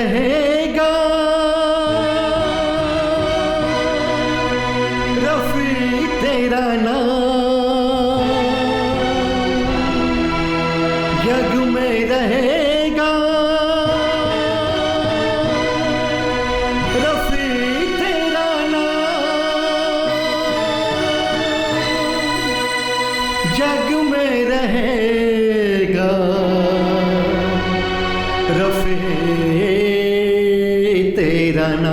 रहेगा रफी तेरा नाम, यज्ञ में रहेगा रफी तेरा नाम, यज्ञ में रहेगा रफी तेरा नाम।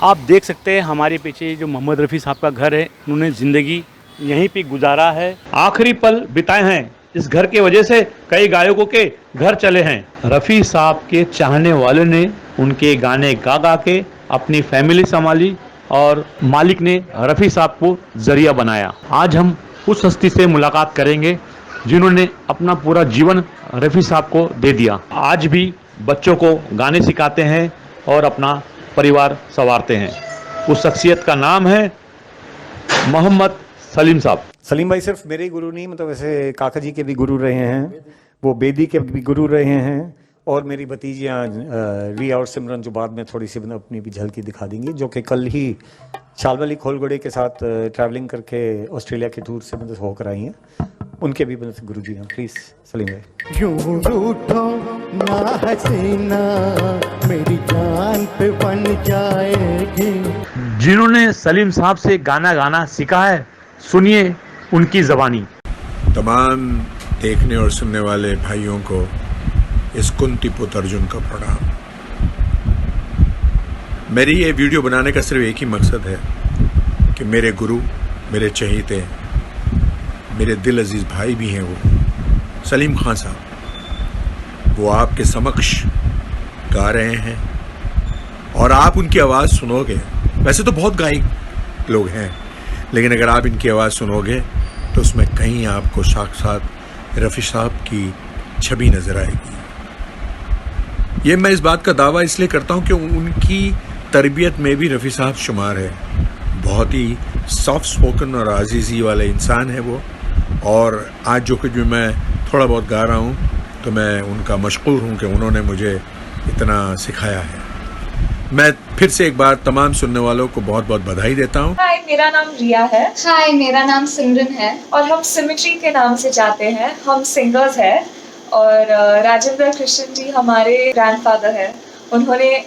आप देख सकते हैं हमारे पीछे जो मोहम्मद रफ़ी साहब का घर है, उन्होंने ज़िंदगी यहीं पे गुजारा है, आखिरी पल बिताए हैं। इस घर के वजह से कई गायकों के घर चले हैं। रफ़ी साहब के चाहने वालों ने उनके गाने गा गा के अपनी फैमिली संभाली और मालिक ने रफ़ी साहब को जरिया बनाया। आज हम उस हस्ती से मुलाकात करेंगे जिन्होंने अपना पूरा जीवन रफ़ी साहब को दे दिया। आज भी बच्चों को गाने सिखाते हैं और अपना परिवार संवारते हैं। उस शख्सियत का नाम है मोहम्मद सलीम साहब। सलीम भाई सिर्फ मेरे ही गुरु नहीं, मतलब वैसे काका जी के भी गुरु रहे हैं, वो बेदी के भी गुरु रहे हैं, और मेरी भतीजियाँ रिया और सिमरन जो बाद में थोड़ी सी अपनी भी झलकी दिखा देंगी, जो कि कल ही शालवली खोलगोड़े के साथ ट्रैवलिंग करके ऑस्ट्रेलिया के टूर से मतलब होकर आई हैं, उनके भी मतलब गुरु जी हैं। प्लीज़ सलीम भाई। यूं रूठो ना हसीना मेरी जान पे बन जाएगी। जिन्होंने सलीम साहब से गाना गाना सीखा है, सुनिए उनकी ज़बानी। तमाम देखने और सुनने वाले भाइयों को इस कुंती पुत्र अर्जुन का प्रणाम। मेरी ये वीडियो बनाने का सिर्फ एक ही मकसद है कि मेरे गुरु, मेरे चहेते, मेरे दिल अजीज भाई भी हैं वो सलीम खान साहब, वो आपके समक्ष गा रहे हैं और आप उनकी आवाज़ सुनोगे। वैसे तो बहुत गायक लोग हैं, लेकिन अगर आप इनकी आवाज़ सुनोगे तो उसमें कहीं आपको साक्षात रफ़ी साहब की छवि नज़र आएगी। ये मैं इस बात का दावा इसलिए करता हूँ कि उनकी तरबियत में भी रफ़ी साहब शुमार है। बहुत ही सॉफ्ट स्पोकन और आजीज़ी वाले इंसान है वो, और आज जो कुछ भी मैं थोड़ा बहुत गा रहा हूँ तो मैं उनका मशकूर हूँ कि उन्होंने मुझे इतना सिखाया है। मैं फिर से एक बार तमाम सुनने वालों को बहुत बहुत बधाई देता हूँ। हाय, मेरा नाम रिया है। हाय, मेरा नाम सिमरन है। और हम सिमेट्री के नाम से जाते हैं। हम सिंगर्स हैं और राजेंद्र कृष्ण जी हमारे ग्रैंडफादर हैं। उन्होंने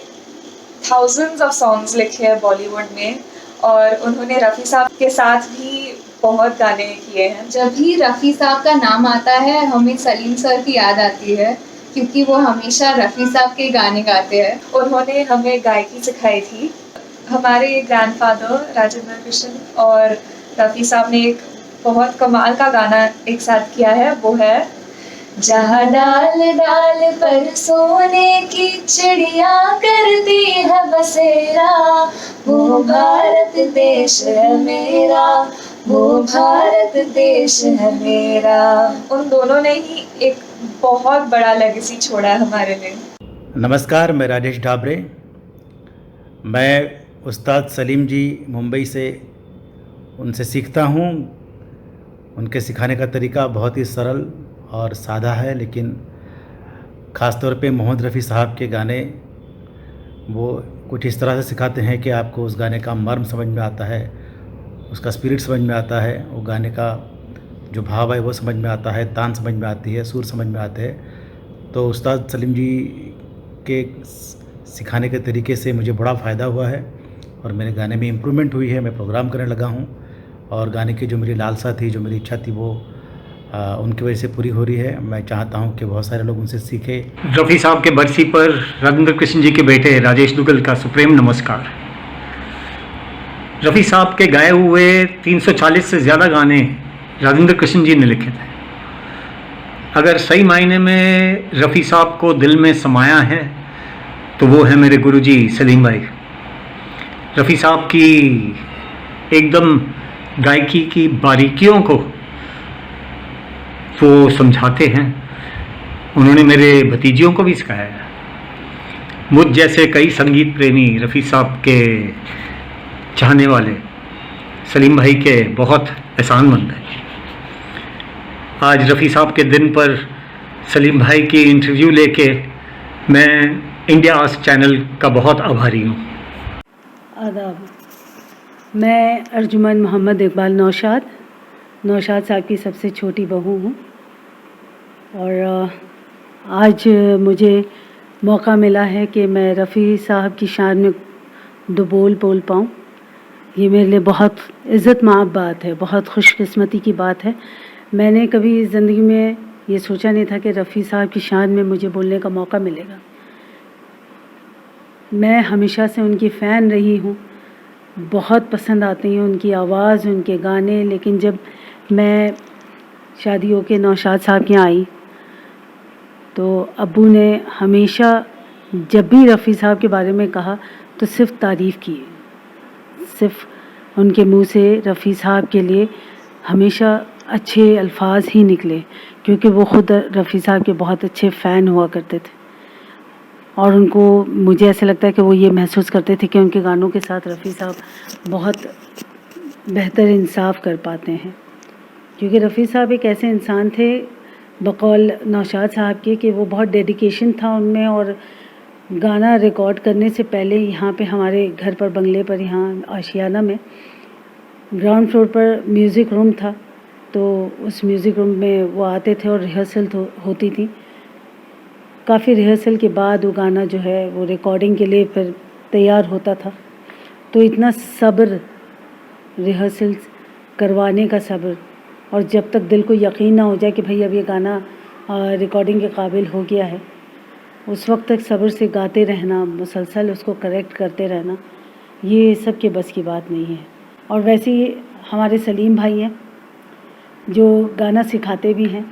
थाउजेंड्स ऑफ सॉन्ग्स लिखे हैं बॉलीवुड में, और उन्होंने रफ़ी साहब के साथ भी बहुत गाने किए हैं। जब भी रफ़ी साहब का नाम आता है हमें सलीम सर की याद आती है, क्योंकि वो हमेशा रफ़ी साहब के गाने गाते हैं। उन्होंने हमें गायकी सिखाई थी। हमारे ग्रैंडफादर राजेंद्र कृष्ण और रफ़ी साहब ने एक बहुत कमाल का गाना एक साथ किया है, वो है जहाँ डाल डाल पर सोने की चिड़िया करती है बसेरा, वो भारत देश है मेरा, वो भारत देश है मेरा। उन दोनों ने ही एक बहुत बड़ा लेगेसी छोड़ा है हमारे लिए। नमस्कार, मैं राजेश ढाबरे। मैं उस्ताद सलीम जी मुंबई से उनसे सीखता हूँ। उनके सिखाने का तरीका बहुत ही सरल और सादा है, लेकिन ख़ास तौर पे मोहम्मद रफ़ी साहब के गाने वो कुछ इस तरह से सिखाते हैं कि आपको उस गाने का मर्म समझ में आता है, उसका स्पिरिट समझ में आता है, वो गाने का जो भाव है वो समझ में आता है, तान समझ में आती है, सुर समझ में आते हैं। तो उस्ताद सलीम जी के सिखाने के तरीके से मुझे बड़ा फ़ायदा हुआ है और मेरे गाने में इम्प्रूवमेंट हुई है। मैं प्रोग्राम करने लगा हूँ और गाने की जो मेरी लालसा थी, जो मेरी इच्छा थी, वो उनकी वजह से पूरी हो रही है। मैं चाहता हूँ कि बहुत सारे लोग उनसे सीखें। रफ़ी साहब के बरसी पर राजेंद्र कृष्ण जी के बेटे राजेश दुग्गल का सुप्रीम नमस्कार। रफ़ी साहब के गाए हुए 340 से ज़्यादा गाने राजेंद्र कृष्ण जी ने लिखे थे। अगर सही मायने में रफ़ी साहब को दिल में समाया है तो वो है मेरे गुरुजी सलीम भाई। रफ़ी साहब की एकदम गायकी की बारीकियों को वो समझाते हैं। उन्होंने मेरे भतीजियों को भी सिखाया है। मुझ जैसे कई संगीत प्रेमी रफ़ी साहब के चाहने वाले सलीम भाई के बहुत एहसानमंद हैं। आज रफ़ी साहब के दिन पर सलीम भाई की इंटरव्यू लेके मैं इंडिया आज चैनल का बहुत आभारी हूँ। आदाब। मैं अर्जुमन मोहम्मद इकबाल नौशाद साहब की सबसे छोटी बहू हूँ और आज मुझे मौका मिला है कि मैं रफ़ी साहब की शान में 2 बोल बोल पाऊँ। ये मेरे लिए बहुत इज़्ज़त-माब बात है, बहुत खुशकिस्मती की बात है। मैंने कभी ज़िंदगी में ये सोचा नहीं था कि रफ़ी साहब की शान में मुझे बोलने का मौका मिलेगा। मैं हमेशा से उनकी फ़ैन रही हूँ, बहुत पसंद आती हैं उनकी आवाज़, उनके गाने। लेकिन जब मैं शादी होके नौशाद साहब के यहाँ आई तो अब्बू ने हमेशा जब भी रफ़ी साहब के बारे में कहा तो सिर्फ़ तारीफ़ की, सिर्फ़ उनके मुंह से रफ़ी साहब के लिए हमेशा अच्छे अल्फाज ही निकले, क्योंकि वो ख़ुद रफ़ी साहब के बहुत अच्छे फ़ैन हुआ करते थे और उनको, मुझे ऐसा लगता है कि वो ये महसूस करते थे कि उनके गानों के साथ रफ़ी साहब बहुत बेहतर इंसाफ कर पाते हैं। क्योंकि रफ़ी साहब एक ऐसे इंसान थे बकौल नौशाद साहब के कि वो बहुत डेडिकेशन था उनमें, और गाना रिकॉर्ड करने से पहले यहाँ पे हमारे घर पर, बंगले पर, यहाँ आशियाना में ग्राउंड फ्लोर पर म्यूज़िक रूम था, तो उस म्यूज़िक रूम में वो आते थे और रिहर्सल होती थी। काफ़ी रिहर्सल के बाद वो गाना जो है वो रिकॉर्डिंग के लिए फिर तैयार होता था। तो इतना सब्र, रिहर्सल करवाने का सब्र, और जब तक दिल को यकीन ना हो जाए कि भाई अब ये गाना रिकॉर्डिंग के काबिल हो गया है, उस वक्त तक सब्र से गाते रहना, मुसलसल उसको करेक्ट करते रहना, ये सब के बस की बात नहीं है। और वैसे ही हमारे सलीम भाई हैं जो गाना सिखाते भी हैं,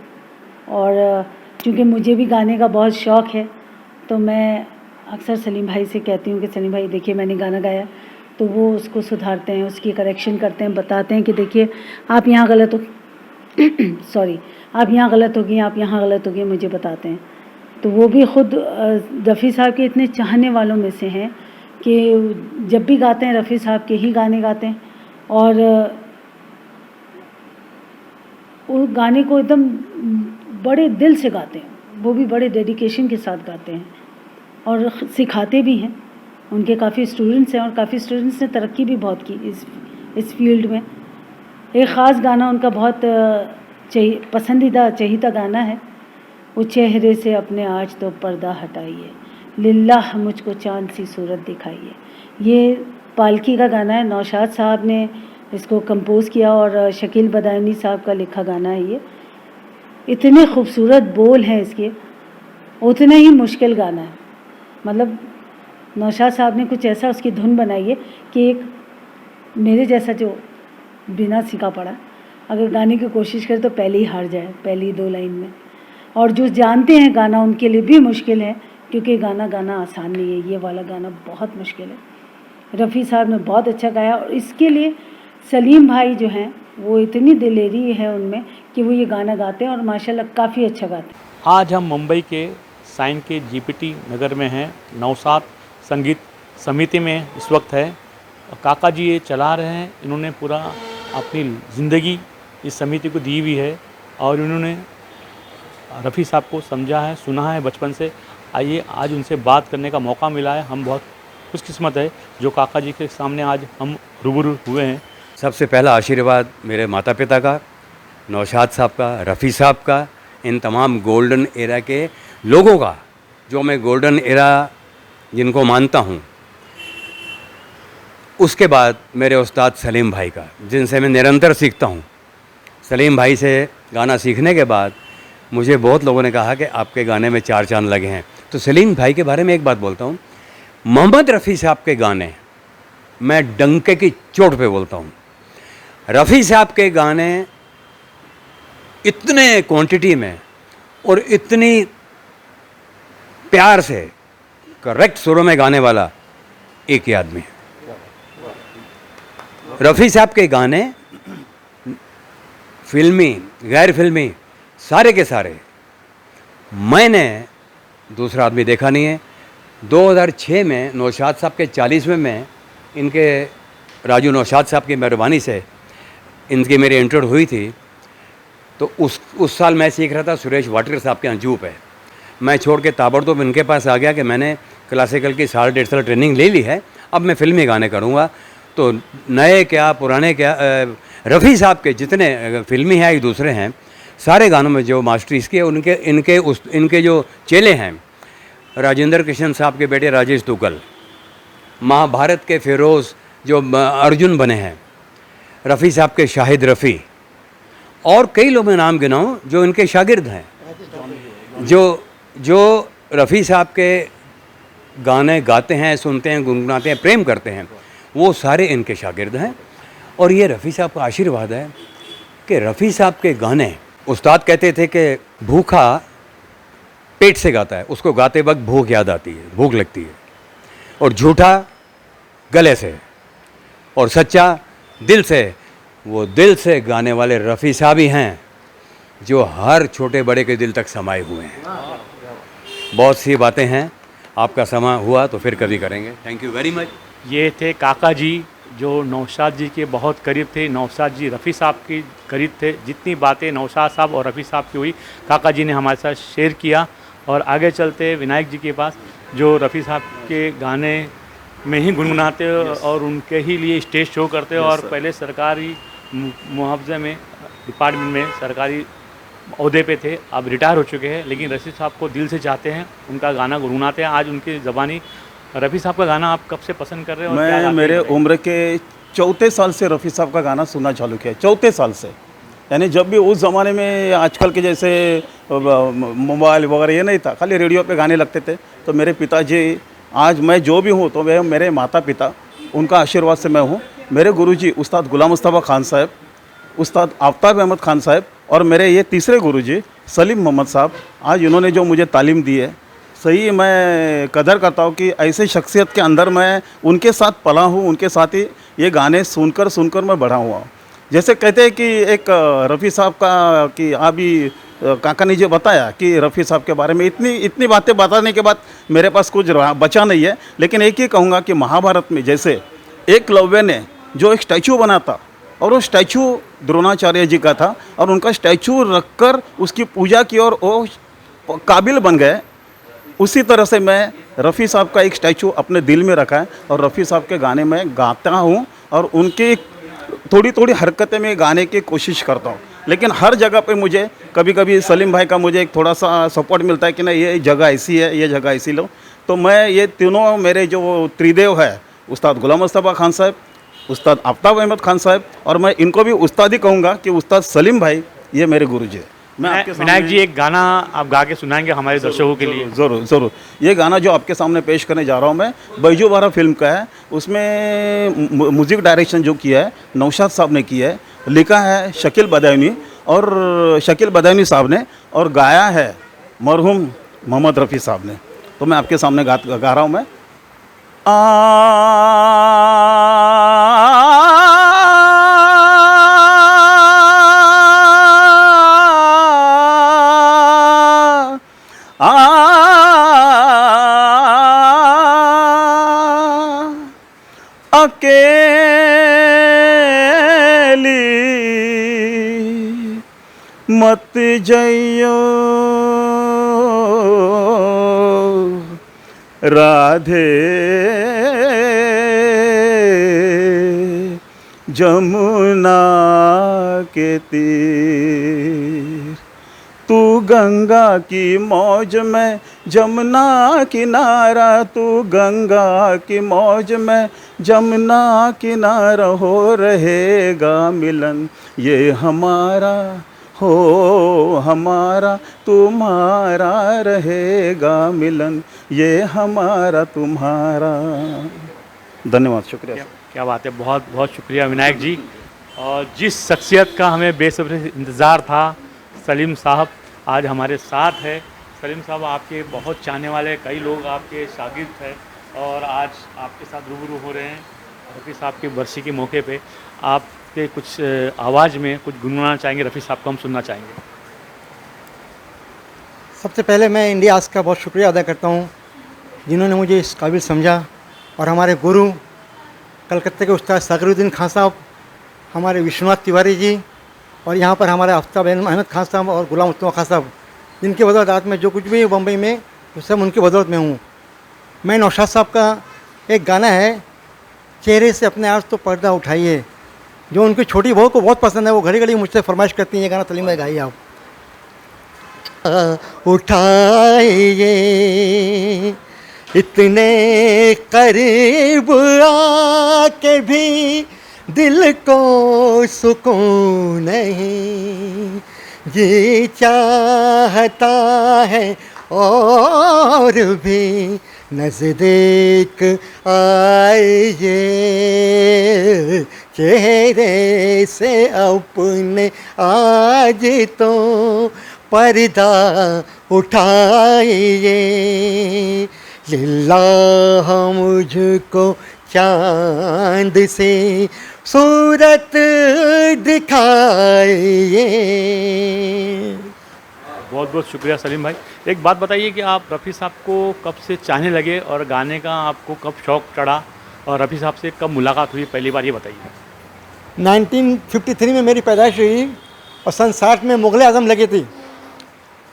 और चूँकि मुझे भी गाने का बहुत शौक़ है तो मैं अक्सर सलीम भाई से कहती हूँ कि सलीम भाई देखिए मैंने गाना गाया, तो वो उसको सुधारते हैं, उसकी करेक्शन करते हैं, बताते हैं कि देखिए आप यहाँ गलत हो सॉरी आप यहाँ गलत हो गई, आप यहाँ गलत हो गई, मुझे बताते हैं। तो वो भी ख़ुद रफ़ी साहब के इतने चाहने वालों में से हैं कि जब भी गाते हैं रफ़ी साहब के ही गाने गाते हैं, और वो गाने को एकदम बड़े दिल से गाते हैं, वो भी बड़े डेडिकेशन के साथ गाते हैं और सिखाते भी हैं। उनके काफ़ी स्टूडेंट्स हैं और काफ़ी स्टूडेंट्स ने तरक्की भी बहुत की इस फील्ड में। एक ख़ास गाना उनका बहुत पसंदीदा चहीता गाना है, वो चेहरे से अपने आज तो पर्दा हटाइए, लिल्लाह मुझको चाँद सी सूरत दिखाइए। ये पालकी का गाना है, नौशाद साहब ने इसको कंपोज़ किया और शकील बदायूनी साहब का लिखा गाना है। ये इतने खूबसूरत बोल हैं इसके, उतना ही मुश्किल गाना है। मतलब नौशाद साहब ने कुछ ऐसा उसकी धुन बनाई है कि एक मेरे जैसा जो बिना सीखा पड़ा अगर गाने की कोशिश करे तो पहले ही हार जाए, पहली 2 लाइन में। और जो जानते हैं गाना उनके लिए भी मुश्किल है, क्योंकि गाना गाना आसान नहीं है, ये वाला गाना बहुत मुश्किल है। रफ़ी साहब ने बहुत अच्छा गाया और इसके लिए सलीम भाई जो हैं वो इतनी दिलेरी है उनमें कि वो ये गाना गाते हैं और माशाल्लाह काफ़ी अच्छा गाते हैं। आज हम मुंबई के साइन के जीपीटी नगर में हैं, नौशाद संगीत समिति में इस वक्त है। काका जी ये चला रहे हैं, इन्होंने पूरा अपनी ज़िंदगी इस समिति को दी हुई है और इन्होंने रफ़ी साहब को समझा है, सुना है बचपन से। आइए आज उनसे बात करने का मौका मिला है, हम बहुत खुशकिस्मत है जो काका जी के सामने आज हम रूबरू हुए हैं। सबसे पहला आशीर्वाद मेरे माता पिता का, नौशाद साहब का, रफ़ी साहब का, इन तमाम गोल्डन एरा के लोगों का, जो मैं गोल्डन एरा जिनको मानता हूँ। उसके बाद मेरे उस्ताद सलीम भाई का, जिनसे मैं निरंतर सीखता हूँ। सलीम भाई से गाना सीखने के बाद मुझे बहुत लोगों ने कहा कि आपके गाने में 4 चांद लगे हैं। तो सलीम भाई के बारे में एक बात बोलता हूँ, मोहम्मद रफ़ी साहब के गाने मैं डंके की चोट पे बोलता हूँ। रफ़ी साहब के गाने इतने क्वांटिटी में और इतनी प्यार से करेक्ट सुरों में गाने वाला एक ही आदमी है। रफ़ी साहब के गाने फिल्मी, गैर फिल्मी, सारे के सारे मैंने दूसरा आदमी देखा नहीं है। 2006 में नौशाद साहब के 40वें में इनके राजू नौशाद साहब की मेहरबानी से इनकी मेरी इंटरव्यू हुई थी। तो उस साल मैं सीख रहा था सुरेश वाडकर साहब के यहाँ जू पे। मैं छोड़ के ताबड़तोड़ इनके पास आ गया कि मैंने क्लासिकल की 1.5 साल ट्रेनिंग ले ली है, अब मैं फिल्मी गाने करूँगा। तो नए क्या पुराने क्या, रफ़ी साहब के जितने फिल्मी हैं एक दूसरे हैं, सारे गानों में जो मास्टरीज़ की है इनके जो चेले हैं, राजेंद्र कृष्ण साहब के बेटे राजेश दुग्गल, महाभारत के फिरोज़ जो अर्जुन बने हैं, रफ़ी साहब के शाहिद रफ़ी, और कई लोग मैं नाम गिनाऊँ जो इनके शागिर्द हैं, जो रफ़ी साहब के गाने गाते हैं, सुनते हैं, गुनगुनाते हैं, प्रेम करते हैं, वो सारे इनके शागिर्द हैं। और ये रफ़ी साहब का आशीर्वाद है कि रफ़ी साहब के गाने, उस्ताद कहते थे कि भूखा पेट से गाता है, उसको गाते वक्त भूख याद आती है, भूख लगती है, और झूठा गले से, और सच्चा दिल से। वो दिल से गाने वाले रफ़ी साहब ही हैं जो हर छोटे बड़े के दिल तक समाये हुए हैं। बहुत सी बातें हैं, आपका समय हुआ तो फिर कभी करेंगे। Thank you very much. ये थे काका जी जो नौशाद जी के बहुत करीब थे। नौशाद जी रफ़ी साहब के करीब थे। जितनी बातें नौशाद साहब और रफ़ी साहब की हुई, काका जी ने हमारे साथ शेयर किया। और आगे चलते विनायक जी के पास, जो रफ़ी साहब के गाने में ही गुनगुनाते और उनके ही लिए स्टेज शो करते और पहले सरकारी मुआवजे में डिपार्टमेंट में सरकारी ओहदे पे थे, अब रिटायर हो चुके हैं, लेकिन रफ़ी साहब को दिल से चाहते हैं, उनका गाना गुनगुनाते हैं। आज उनकी ज़बानी रफ़ी साहब का गाना आप कब से पसंद कर रहे हैं? मैं मेरे उम्र के 34 साल से रफ़ी साहब का गाना सुनना चालू किया, 34 साल से। यानी जब भी उस ज़माने में आजकल के जैसे मोबाइल वगैरह ये नहीं था, खाली रेडियो पे गाने लगते थे। तो मेरे पिताजी, आज मैं जो भी हूँ तो वे मेरे माता पिता, उनका आशीर्वाद से मैं हूँ। मेरे गुरुजी उस्ताद गुलाम मुस्तफ़ा खान साहब, उस्ताद आफ्ताब अहमद खान साहब, और मेरे ये तीसरे गुरुजी सलीम मोहम्मद साहब, आज इन्होंने जो मुझे तालीम दी है, सही मैं कदर करता हूँ कि ऐसे शख्सियत के अंदर मैं उनके साथ पला हूँ, उनके साथ ही ये गाने सुनकर मैं बढ़ा हुआ हूँ। जैसे कहते हैं कि एक रफ़ी साहब का, कि अभी काका ने जो बताया कि रफ़ी साहब के बारे में इतनी बातें बताने के बाद मेरे पास कुछ बचा नहीं है, लेकिन एक ही कहूँगा कि महाभारत में जैसे एकलव्य ने जो एक स्टैचू बना था, और वो स्टैचू द्रोणाचार्य जी का था, और उनका स्टैचू रखकर उसकी पूजा की और वो काबिल बन गए, उसी तरह से मैं रफ़ी साहब का एक स्टैचू अपने दिल में रखा है और रफ़ी साहब के गाने में गाता हूँ और उनकी थोड़ी हरकतें में गाने की कोशिश करता हूँ। लेकिन हर जगह पे मुझे कभी कभी सलीम भाई का मुझे एक थोड़ा सा सपोर्ट मिलता है कि नहीं ये जगह ऐसी है, ये जगह ऐसी लो। तो मैं ये तीनों मेरे जो त्रिदेव है, उस्ताद गुलाम मुस्तफ़ा खान साहब, उस्ताद आफ्ताब अहमद खान साहब, और मैं इनको भी उस्ताद ही कहूँगा कि उस्ताद सलीम भाई ये मेरे गुरुजी है। विनायक जी, एक गाना आप गा के सुनाएंगे हमारे दर्शकों के लिए? ज़रूर। ये गाना जो आपके सामने पेश करने जा रहा हूँ मैं, बैजू बारा फिल्म का है। उसमें म्यूज़िक डायरेक्शन जो किया है नौशाद साहब ने किया है, लिखा है शकील बदायूनी साहब ने, और गाया है मरहूम मोहम्मद रफ़ी साहब ने। तो मैं आपके सामने गा रहा हूँ मैं। अकेली मत जइयो राधे जमुना के तीर, तू गंगा की मौज में जमुना किनारा, तू गंगा की मौज में जमुना किनारा, हो रहेगा मिलन ये हमारा, हो हमारा तुम्हारा रहेगा मिलन ये हमारा तुम्हारा। धन्यवाद, शुक्रिया। क्या बात है, बहुत बहुत शुक्रिया विनायक जी। और जिस शख्सियत का हमें बेसब्री से इंतज़ार था, सलीम साहब आज हमारे साथ है। सलीम साहब, आपके बहुत चाहने वाले कई लोग आपके शागिर्द थे और आज आपके साथ रूबरू हो रहे हैं रफ़ी साहब की बरसी के मौके पे। आपके कुछ आवाज़ में कुछ गुनगुनाना चाहेंगे रफ़ी साहब को हम सुनना चाहेंगे। सबसे पहले मैं इंडियाज़ का बहुत शुक्रिया अदा करता हूँ जिन्होंने मुझे इस काबिल समझा, और हमारे गुरु कलकत्ते के उस्ताद सागरुद्दीन खान साहब, हमारे विश्वनाथ तिवारी जी, और यहाँ पर हमारे आफ्ताब अहमद खान साहब और गुलाम मुस्तफ़ा खान साहब, जिनकी बदौलत आज मैं जो कुछ भी बम्बई में वो सब उनकी बदौलत में हूँ। मैं नौशाद साहब का एक गाना है, चेहरे से अपने आज तो पर्दा उठाइए, जो उनकी छोटी बहू को बहुत पसंद है। वो घड़ी घड़ी मुझसे फरमाइश करती हैं ये गाना सलीम भाई गाइए आप। उठाइए इतने करीब आके भी दिल को सुकून नहीं, जी चाहता है और भी नज़दीक आइए, चेहरे से अपने आज तो पर्दा उठाइए, लिल्लाह मुझको चांद से सूरत दिखाइए। बहुत बहुत शुक्रिया सलीम भाई। एक बात बताइए कि आप रफ़ी साहब को कब से चाहने लगे और गाने का आपको कब शौक़ चढ़ा और रफ़ी साहब से कब मुलाकात हुई, पहली बार ये बताइए। 1953 में मेरी पैदाइश हुई और सन 60 में मुग़ल आज़म लगी थी,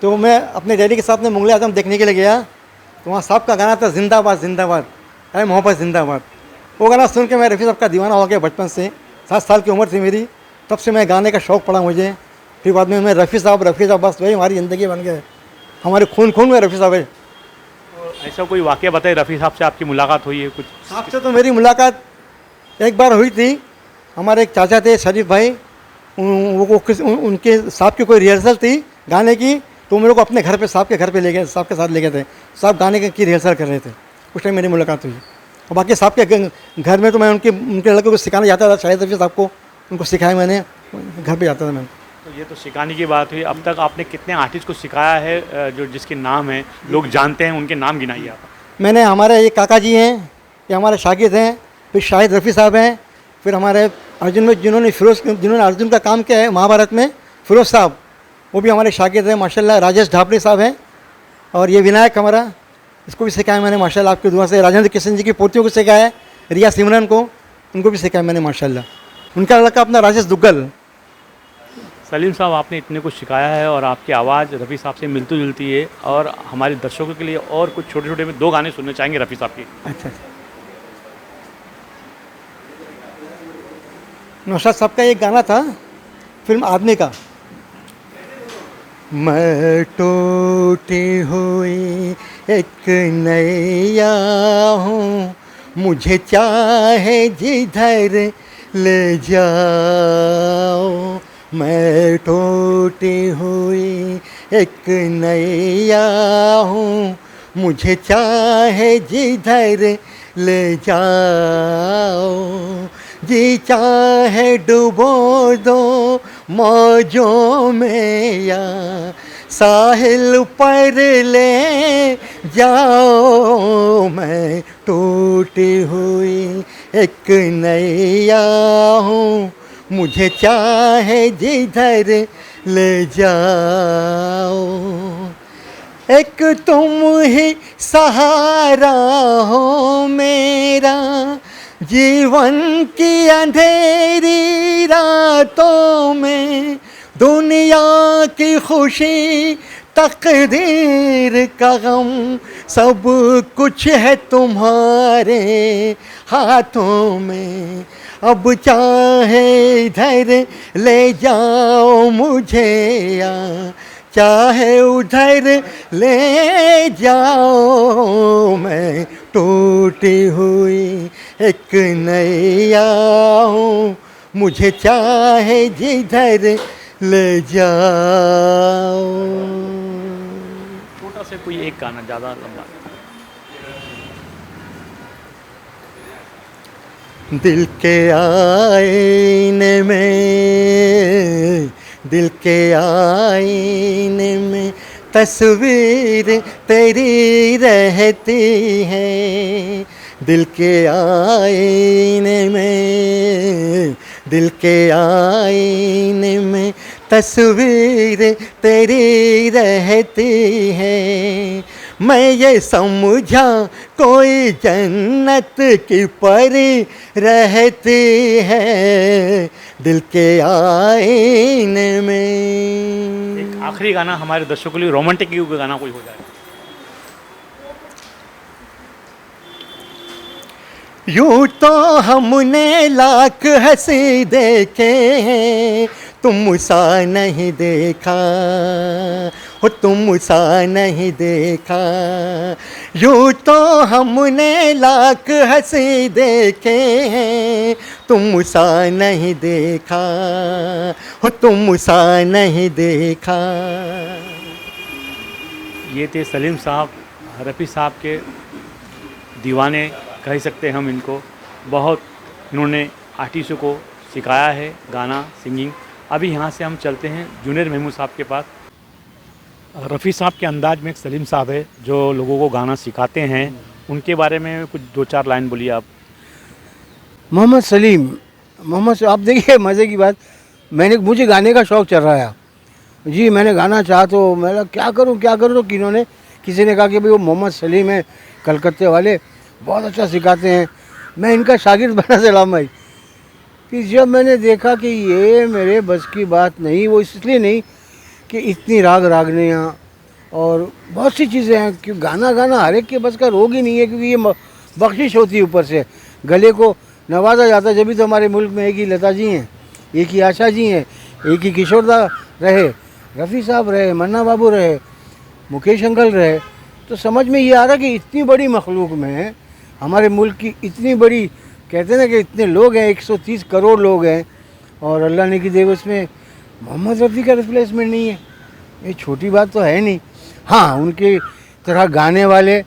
तो मैं अपने डैडी के साथ में मुग़ल आज़म देखने के लिए गया, तो वहाँ साहब का गाना था जिंदाबाद जिंदाबाद है मोहब्बत जिंदाबाद। वो गाना सुन के मैं रफ़ी साहब का दीवाना हो गया बचपन से। 7 साल की उम्र थी मेरी, तब से मैं गाने का शौक़ पड़ा मुझे। फिर बाद में मैं रफ़ी साहब बस वही हमारी ज़िंदगी बन गए, हमारे खून में रफ़ी साहब है। तो ऐसा कोई वाक़या बताइए, रफ़ी साहब से आपकी मुलाकात हुई है कुछ? साहब से तो मेरी मुलाकात एक बार हुई थी। हमारे एक चाचा थे शरीफ भाई, उनके साहब की कोई रिहर्सल थी गाने की, तो मेरे को अपने घर पे साहब के घर पे ले गए, साहब के साथ ले गए थे। साहब गाने की रिहर्सल कर रहे थे, उस टाइम मेरी मुलाकात हुई। और बाकी साहब के घर में तो मैं उनके लड़के को सिखाने जाता था, शायद रफ़ी साहब को उनको सिखाया मैंने, घर पे जाता था मैं। तो ये तो सिखाने की बात हुई। अब तक आपने कितने आर्टिस्ट को सिखाया है जो जिसके नाम है लोग जानते हैं, उनके नाम गिनाइए आप। मैंने, हमारे ये काका जी हैं, ये हमारे शागिर्द हैं, फिर शाहिद रफ़ी साहब हैं, फिर हमारे अर्जुन में जिन्होंने अर्जुन का काम किया है महाभारत में, फिरोज़ साहब, वो भी हमारे शागिर्द हैं माशाल्लाह। राजेश ढापरे साहब हैं, और ये विनायक हमारा, इसको भी सिखाया मैंने माशाल्लाह आपकी दुआ से। राजेंद्र किशन जी की पोतियों को सिखाया है, रिया सिमरन को, उनको भी सिखाया मैंने माशाल्लाह। उनका लड़का अपना राजेश दुग्गल। सलीम साहब, आपने इतने कुछ सिखाया है और आपकी आवाज़ रफ़ी साहब से मिलती जुलती है, और हमारे दर्शकों के लिए और कुछ छोटे छोटे में 2 गाने सुनने चाहेंगे रफ़ी साहब के। अच्छा, नौशाद साहब का एक गाना था फिल्म आदमी का, मैं टूटी हुई एक नैया हूँ, मुझे चाहे जिधर ले जाओ, मैं टूटी हुई एक नैया हूँ, मुझे चाहे जिधर ले जाओ, जी चाहे डुबो दो मौजों में या साहिल पर ले जाओ, मैं टूटी हुई एक नैया हूँ, मुझे चाहे जिधर ले जाओ, एक तुम ही सहारा हो मेरा जीवन की अंधेरी रातों में, दुनिया की खुशी तकदीर का गम, सब कुछ है तुम्हारे हाथों में, अब चाहे इधर ले जाओ मुझे या चाहे उधर ले जाओ, मैं टूटी हुई एक नैया हूँ, मुझे चाहे जिधर ले जाओ। छोटा से कोई एक गाना, ज़्यादा लंबा। दिल के आईने में, दिल के आईने में तस्वीर तेरी रहती है, दिल के आईने में, दिल के आईने में तस्वीर तेरी रहती है, मैं ये समझा कोई जन्नत की परी रहती है, दिल के आईने में। आखिरी गाना हमारे दर्शकों के लिए रोमांटिक गाना कोई हो जाए। यूं तो हमने लाख हंसी देखे हैं, तुम सा नहीं देखा हो, तुम सा नहीं देखा। यूं तो हमने लाख हंसी देखे हैं, तुम सा नहीं देखा हो, तुम सा नहीं देखा। ये थे सलीम साहब, रफ़ी साहब के दीवाने कह सकते हैं हम इनको। बहुत इन्होंने आर्टिस्टों को सिखाया है गाना, सिंगिंग। अभी यहाँ से हम चलते हैं जूनियर महमूद साहब के पास। रफ़ी साहब के अंदाज में एक सलीम साहब है जो लोगों को गाना सिखाते हैं, उनके बारे में कुछ 2-4 लाइन बोलिए आप। मोहम्मद सलीम, आप देखिए मज़े की बात, मुझे गाने का शौक़ चल रहा है जी। मैंने गाना चाहा तो मैं क्या करूं तो किसी ने कहा कि भाई वो मोहम्मद सलीम है कलकत्ते वाले, बहुत अच्छा सिखाते हैं, मैं इनका शागिर्द बना सलाम भाई। फिर जब मैंने देखा कि ये मेरे बस की बात नहीं, वो इसलिए नहीं कि इतनी रागनियाँ और बहुत सी चीज़ें हैं कि गाना हर एक के बस का रोग ही नहीं है, क्योंकि ये बख्शिश होती है ऊपर से, गले को नवाजा जाता है। जब भी तो हमारे मुल्क में एक ही लता जी हैं, एक ही आशा जी हैं, एक ही किशोरदा रहे, रफ़ी साहब रहे, मन्ना बाबू रहे, मुकेश अंकल रहे, तो समझ में ये आ रहा कि इतनी बड़ी मखलूक में हमारे मुल्क की इतनी बड़ी, कहते हैं ना कि इतने लोग हैं, 130 करोड़ लोग हैं, और अल्लाह ने की देव उसमें मोहम्मद रफ़ी का रिप्लेसमेंट नहीं है। ये छोटी बात तो है नहीं। हाँ, उनके तरह गाने वाले,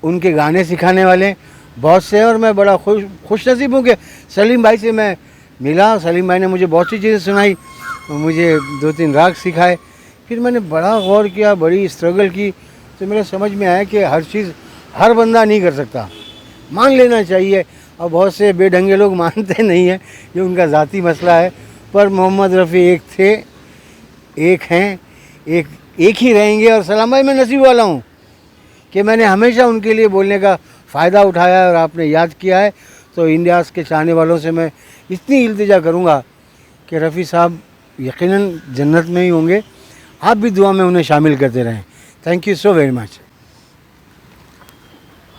उनके गाने सिखाने वाले बहुत से हैं, और मैं बड़ा खुश नसीब हूँ कि सलीम भाई से मैं मिला। सलीम भाई ने मुझे बहुत सी चीज़ें सुनाई, मुझे 2-3 राग सिखाए, फिर मैंने बड़ा गौर किया, बड़ी स्ट्रगल की, तो मेरे समझ में आया कि हर चीज़ हर बंदा नहीं कर सकता, मान लेना चाहिए। और बहुत से बेढंगे लोग मानते नहीं हैं, ये उनका ज़ाती मसला है, पर मोहम्मद रफ़ी एक थे, एक हैं, एक ही रहेंगे। और सलाम भाई, मैं नसीब वाला हूँ कि मैंने हमेशा उनके लिए बोलने का फ़ायदा उठाया है और आपने याद किया है। तो इंडिया के चाहने वालों से मैं इतनी इल्तिजा करूँगा कि रफ़ी साहब यकीनन जन्नत में ही होंगे, आप भी दुआ में उन्हें शामिल करते रहें। Thank you so very much.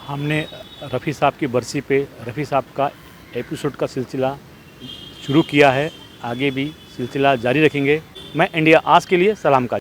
हमने रफ़ी साहब की बरसी पे रफ़ी साहब का एपिसोड का सिलसिला शुरू किया है, आगे भी सिलसिला जारी रखेंगे। मैं इंडिया आज के लिए सलाम का